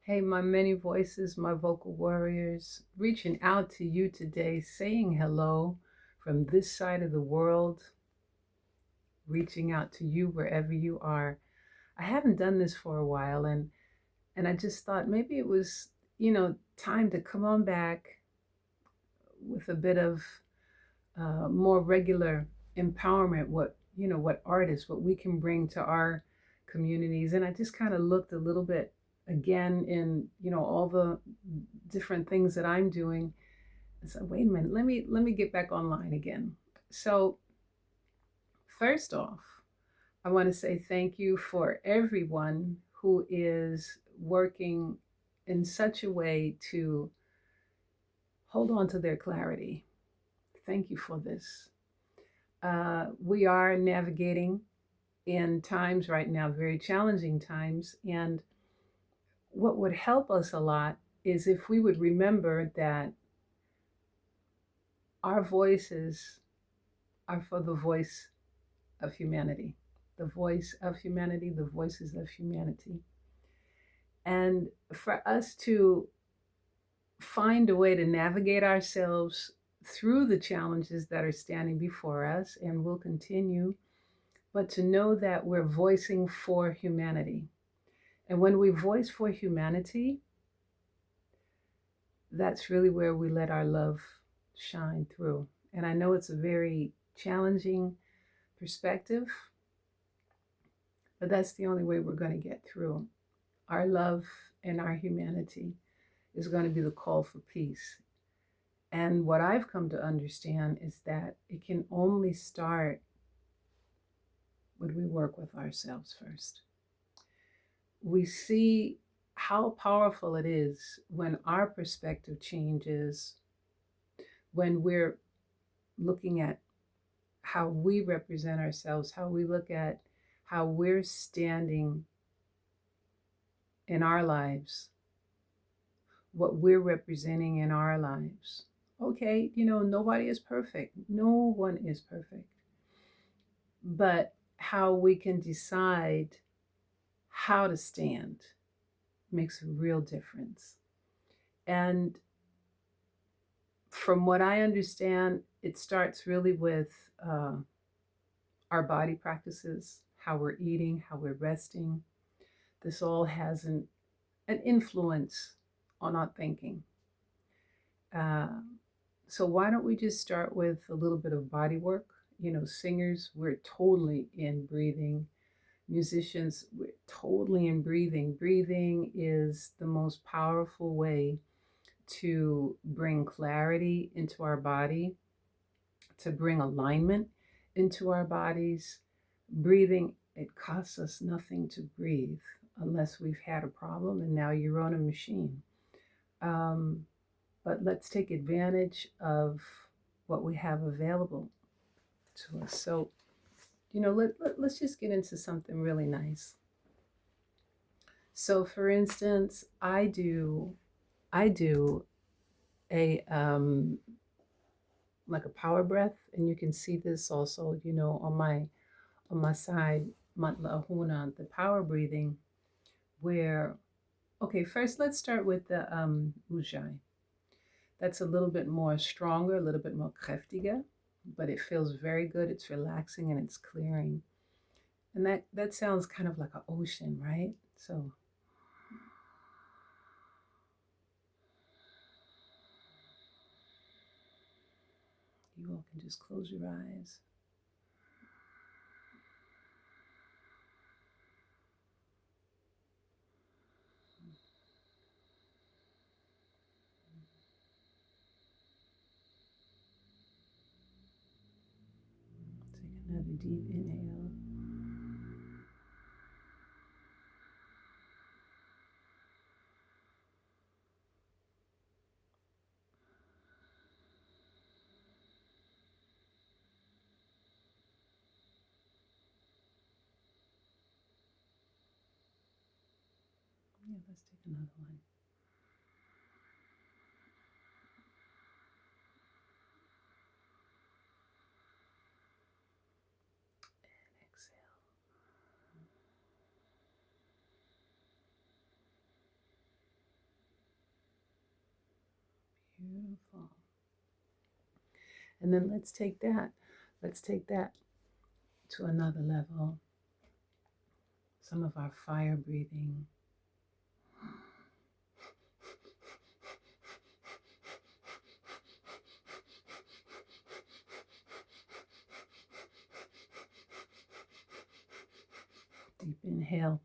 Hey, my many voices, my vocal warriors, reaching out to you today, saying hello from this side of the world, reaching out to you wherever you are. I haven't done this for a while, and I just thought maybe it was, time to come on back with a bit of more regular empowerment. What artists, what we can bring to our communities. And I just kind of looked a little bit again in all the different things that I'm doing. I said, wait a minute, let me get back online again. So first off, I want to say thank you for everyone who is working in such a way to hold on to their clarity. Thank you for this. We are navigating in times right now, very challenging times. And what would help us a lot is if we would remember that our voices are for the voice of humanity, the voice of humanity, the voices of humanity. And for us to find a way to navigate ourselves through the challenges that are standing before us and will continue, but to know that we're voicing for humanity. And when we voice for humanity, that's really where we let our love shine through. And I know it's a very challenging perspective, but that's the only way we're going to get through. Our love and our humanity is going to be the call for peace. And what I've come to understand is that it can only start when we work with ourselves first. We see how powerful it is when our perspective changes, when we're looking at how we represent ourselves, how we look at how we're standing in our lives, what we're representing in our lives. Okay, nobody is perfect. No one is perfect. But how we can decide how to stand makes a real difference. And from what I understand, it starts really with our body practices, how we're eating, how we're resting. This all has an influence on our thinking. Uh, so why don't we just start with a little bit of body work? Singers, we're totally in breathing. Musicians, we're totally in breathing. Breathing is the most powerful way to bring clarity into our body, to bring alignment into our bodies. Breathing, it costs us nothing to breathe unless we've had a problem and now you're on a machine. Um, but let's take advantage of what we have available to us. So, let's just get into something really nice. So, for instance, I do a like a power breath, and you can see this also, on my side, matlahuna, the power breathing, where okay, first let's start with the ujjayi. That's a little bit more stronger, a little bit more kräftiger, but it feels very good. It's relaxing and it's clearing. And that sounds kind of like an ocean, right? So you all can just close your eyes. Take another deep inhale. Yeah, let's take another one. And exhale. Beautiful. And then let's take that to another level. Some of our fire breathing. Deep inhale.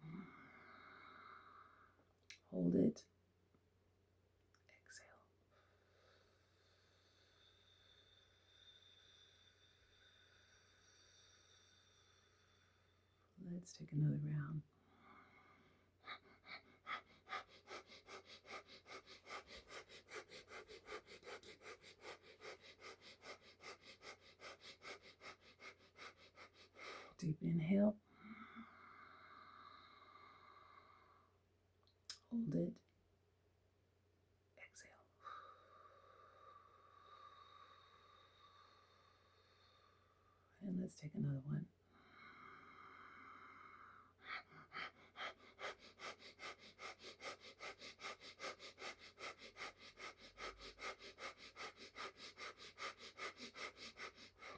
Hold it. Exhale. Let's take another round. Deep inhale. Hold it. Exhale. And let's take another one.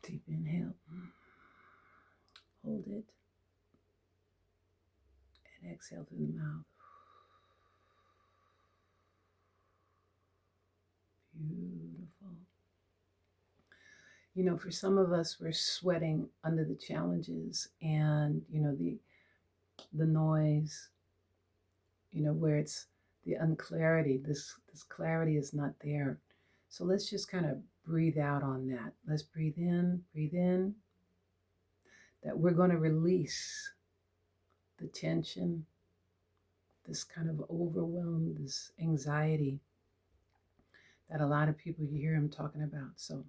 Deep inhale. Hold it. And exhale through the mouth. Beautiful. You know, for some of us, we're sweating under the challenges and, the noise, where it's the unclarity. This clarity is not there. So let's just kind of breathe out on that. Let's breathe in, that we're going to release the tension, this kind of overwhelm, this anxiety that a lot of people, you hear them talking about. So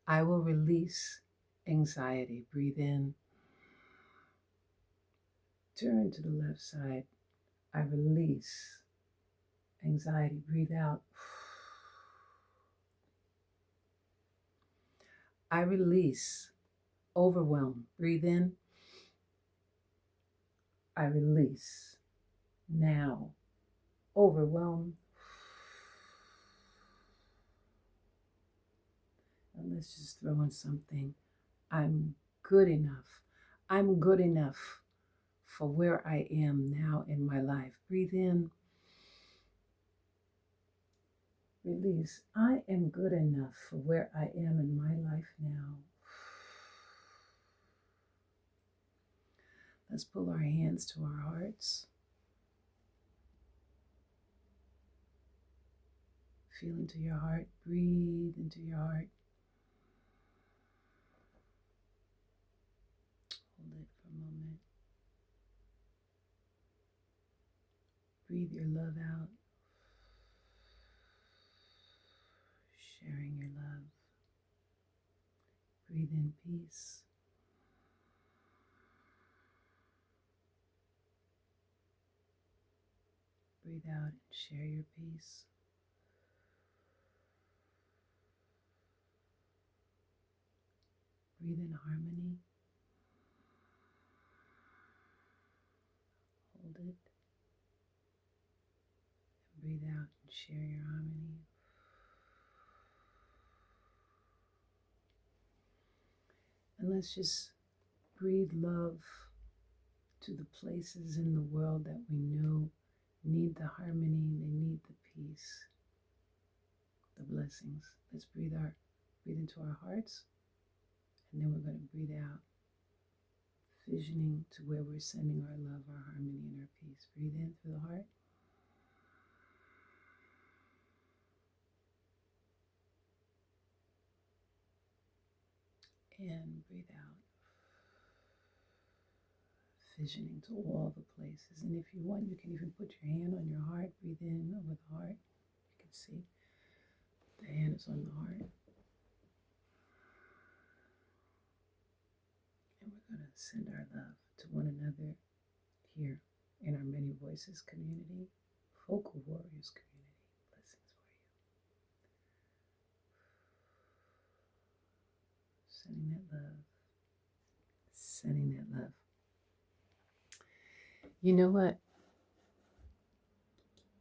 I will release anxiety. Breathe in. Turn to the left side. I release anxiety. Breathe out. I release overwhelm. Breathe in. I release now. Overwhelm. And let's just throw in something. I'm good enough. I'm good enough for where I am now in my life. Breathe in. Release. I am good enough for where I am in my life now. Let's pull our hands to our hearts. Feel into your heart. Breathe into your heart. Hold it for a moment. Breathe your love out. Sharing your love. Breathe in peace. Breathe out and share your peace. Breathe in harmony. Hold it. And breathe out and share your harmony. And let's just breathe love to the places in the world that we know need the harmony, they need the peace, the blessings. Let's breathe into our hearts, and then we're going to breathe out, visioning to where we're sending our love, our harmony, and our peace. Breathe in through the heart. And breathe out, visioning to all the places. And if you want, you can even put your hand on your heart. Breathe in over the heart. You can see the hand is on the heart. And we're going to send our love to one another here in our Many Voices community, Vocal Warriors community. Blessings for you. Sending that love. Sending that love. You know what?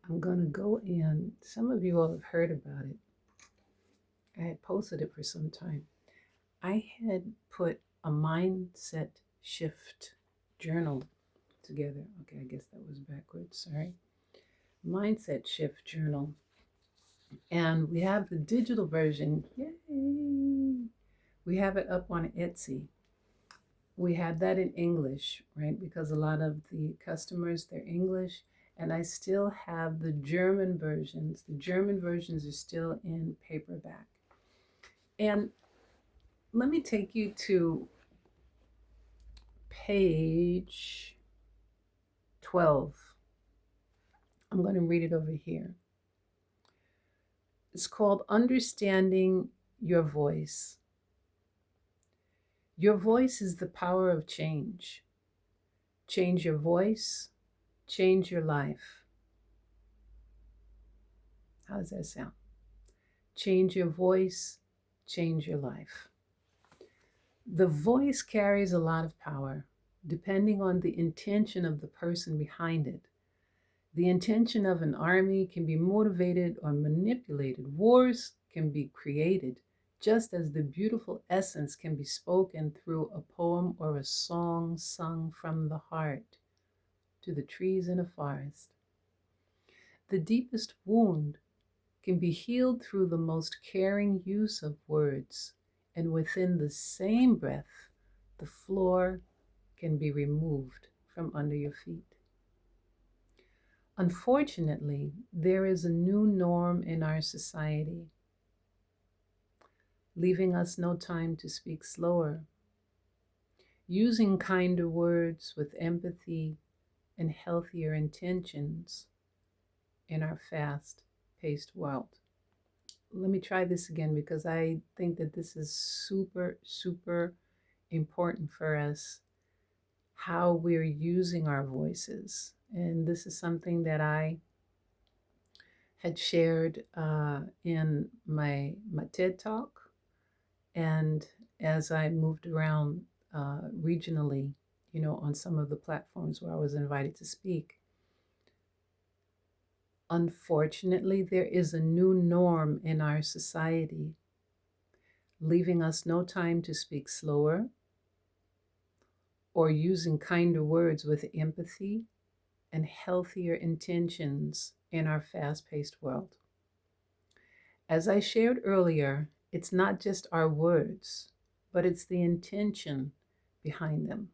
I'm going to go in. Some of you all have heard about it. I had posted it for some time. I had put a mindset shift journal together. Okay, I guess that was backwards. Sorry. Mindset shift journal. And we have the digital version. Yay! We have it up on Etsy. We have that in English, right? Because a lot of the customers, they're English. And I still have the German versions. The German versions are still in paperback. And let me take you to page 12. I'm going to read it over here. It's called Understanding Your Voice. Your voice is the power of change. Change your voice, change your life. How does that sound? Change your voice, change your life. The voice carries a lot of power, depending on the intention of the person behind it. The intention of an army can be motivated or manipulated. Wars can be created, just as the beautiful essence can be spoken through a poem or a song sung from the heart to the trees in a forest. The deepest wound can be healed through the most caring use of words, and within the same breath, the floor can be removed from under your feet. Unfortunately, there is a new norm in our society, leaving us no time to speak slower, using kinder words with empathy and healthier intentions in our fast-paced world. Let me try this again because I think that this is super, super important for us, how we're using our voices. And this is something that I had shared in my TED Talk. And as I moved around regionally, on some of the platforms where I was invited to speak, unfortunately, there is a new norm in our society, leaving us no time to speak slower or using kinder words with empathy and healthier intentions in our fast-paced world. As I shared earlier, it's not just our words, but it's the intention behind them.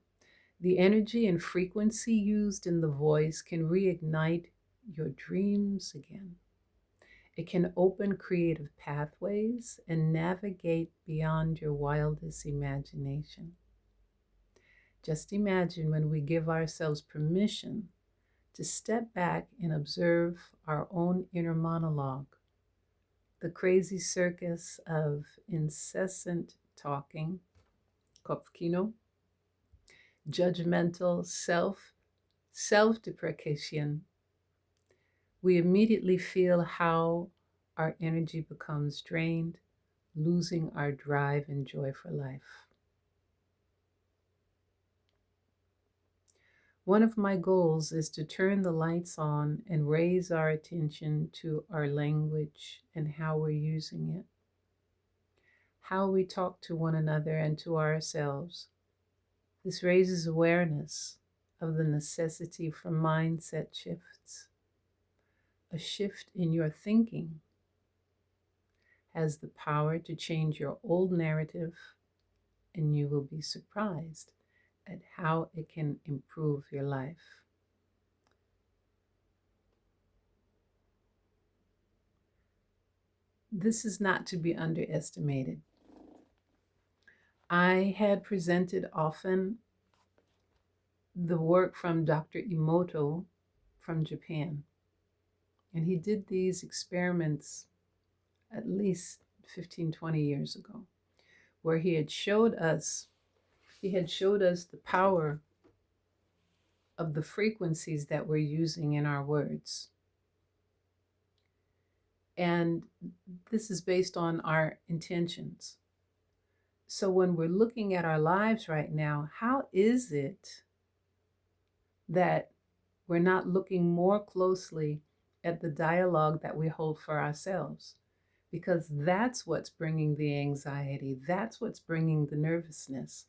The energy and frequency used in the voice can reignite your dreams again. It can open creative pathways and navigate beyond your wildest imagination. Just imagine when we give ourselves permission to step back and observe our own inner monologue, the crazy circus of incessant talking, Kopfkino, judgmental self-deprecation. We immediately feel how our energy becomes drained, losing our drive and joy for life. One of my goals is to turn the lights on and raise our attention to our language and how we're using it, how we talk to one another and to ourselves. This raises awareness of the necessity for mindset shifts. A shift in your thinking has the power to change your old narrative, and you will be surprised at how it can improve your life. This is not to be underestimated. I had presented often the work from Dr. Emoto from Japan, and he did these experiments at least 15, 20 years ago, where he had showed us the power of the frequencies that we're using in our words. And this is based on our intentions. So when we're looking at our lives right now, how is it that we're not looking more closely at the dialogue that we hold for ourselves, because that's what's bringing the anxiety, that's what's bringing the nervousness.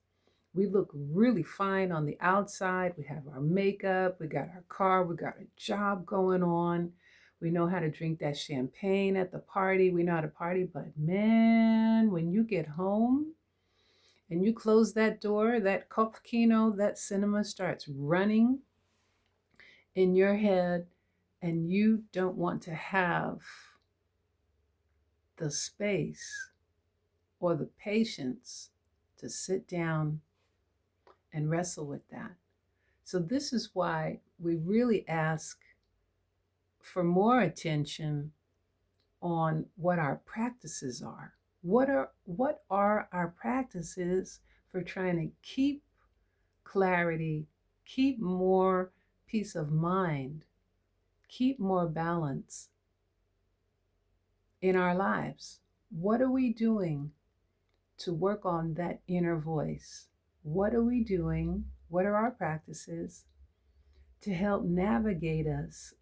We look really fine on the outside. We have our makeup, we got our car, we got a job going on. We know how to drink that champagne at the party. We know how to party, but man, when you get home and you close that door, that Kopfkino, that cinema starts running in your head, and you don't want to have the space or the patience to sit down and wrestle with that. So, this is why we really ask for more attention on what our practices are. What are our practices for trying to keep clarity, keep more peace of mind, keep more balance in our lives? What are we doing to work on that inner voice? What are we doing? What are our practices to help navigate us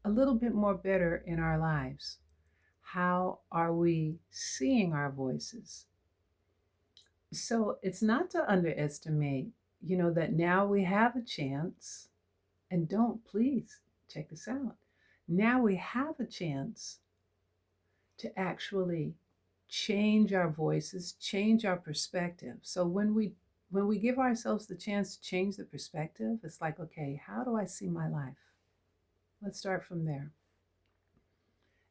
a little bit more better in our lives? How are we seeing our voices? So it's not to underestimate, that now we have a chance, and don't, please check this out. Now we have a chance to actually change our voices, change our perspective. So when we give ourselves the chance to change the perspective, it's like, okay, how do I see my life? Let's start from there.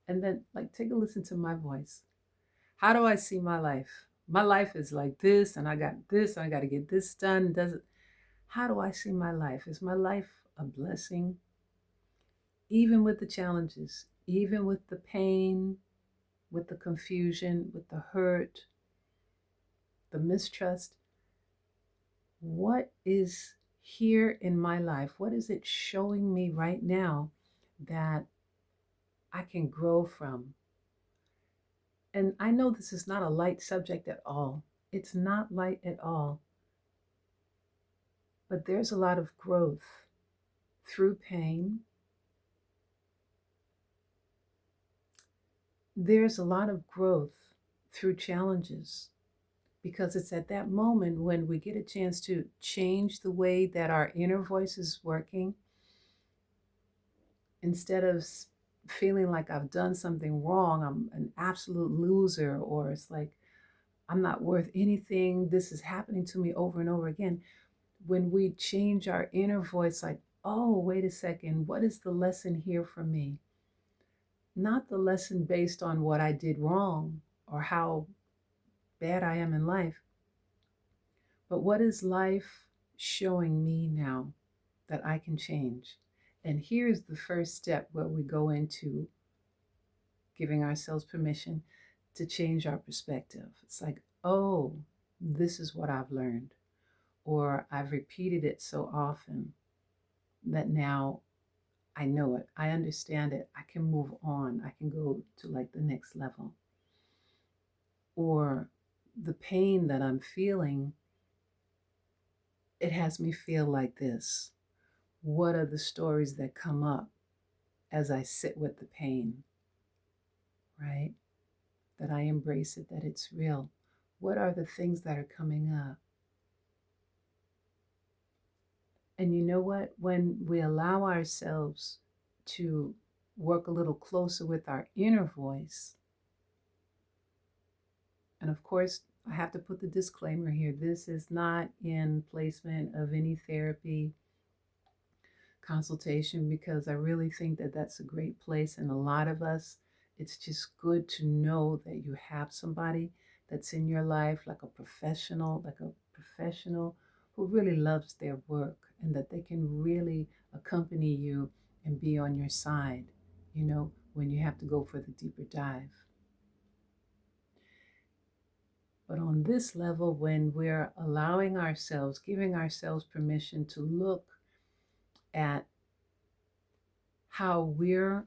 And then, like, take a listen to my voice. How do I see my life? My life is like this, and I got this, and I got to get this done. Does it? How do I see my life? Is my life a blessing? Even with the challenges, even with the pain, with the confusion, with the hurt, the mistrust, what is here in my life? What is it showing me right now that I can grow from? And I know this is not a light subject at all. It's not light at all. But there's a lot of growth through pain. There's a lot of growth through challenges, because it's at that moment when we get a chance to change the way that our inner voice is working. Instead of feeling like I've done something wrong, I'm an absolute loser, or it's like I'm not worth anything, this is happening to me over and over again. When we change our inner voice, like, oh, wait a second, what is the lesson here for me? Not the lesson based on what I did wrong or how bad I am in life, but what is life showing me now that I can change? And here's the first step where we go into giving ourselves permission to change our perspective. It's like, oh, this is what I've learned, or I've repeated it so often that now I know it, I understand it, I can move on, I can go to like the next level. Or the pain that I'm feeling, it has me feel like this. What are the stories that come up as I sit with the pain, right? That I embrace it, that it's real. What are the things that are coming up? And you know what? When we allow ourselves to work a little closer with our inner voice, and of course, I have to put the disclaimer here, this is not in placement of any therapy consultation, because I really think that that's a great place. And a lot of us, it's just good to know that you have somebody that's in your life, like a professional who really loves their work, and that they can really accompany you and be on your side, when you have to go for the deeper dive. But on this level, when we're allowing ourselves, giving ourselves permission to look at how we're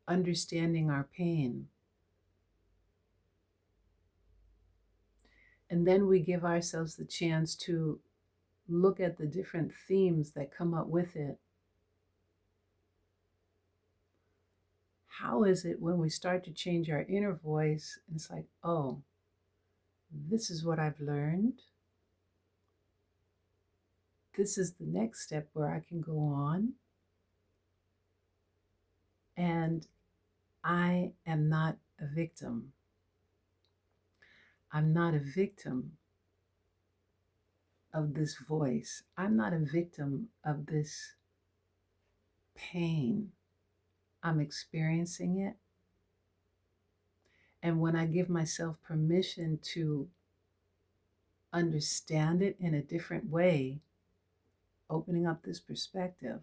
understanding our pain, and then we give ourselves the chance to look at the different themes that come up with it. How is it when we start to change our inner voice, and it's like, oh, this is what I've learned. This is the next step where I can go on. And I am not a victim. I'm not a victim of this voice. I'm not a victim of this pain. I'm experiencing it. And when I give myself permission to understand it in a different way, opening up this perspective,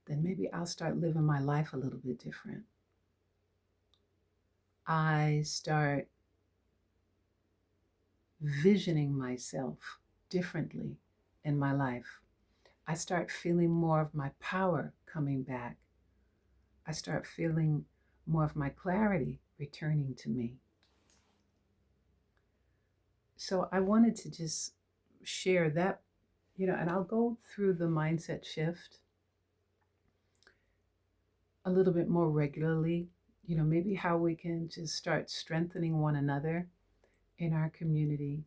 then maybe I'll start living my life a little bit different. I start visioning myself differently in my life. I start feeling more of my power coming back. I start feeling more of my clarity returning to me. So I wanted to just share that, and I'll go through the mindset shift a little bit more regularly, maybe how we can just start strengthening one another in our community,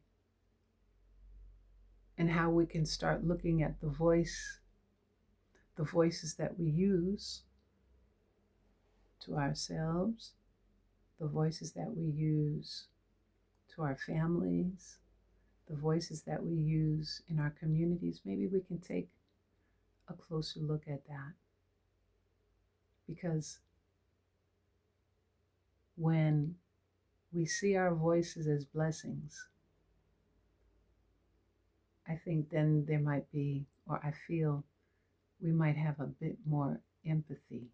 and how we can start looking at the voices that we use to ourselves, the voices that we use to our families, the voices that we use in our communities. Maybe we can take a closer look at that. Because when we see our voices as blessings, I think then there might be, or I feel we might have a bit more empathy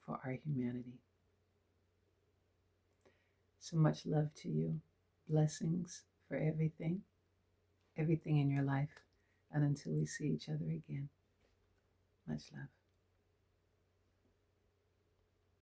for our humanity. So much love to you. Blessings for everything in your life. And until we see each other again, much love.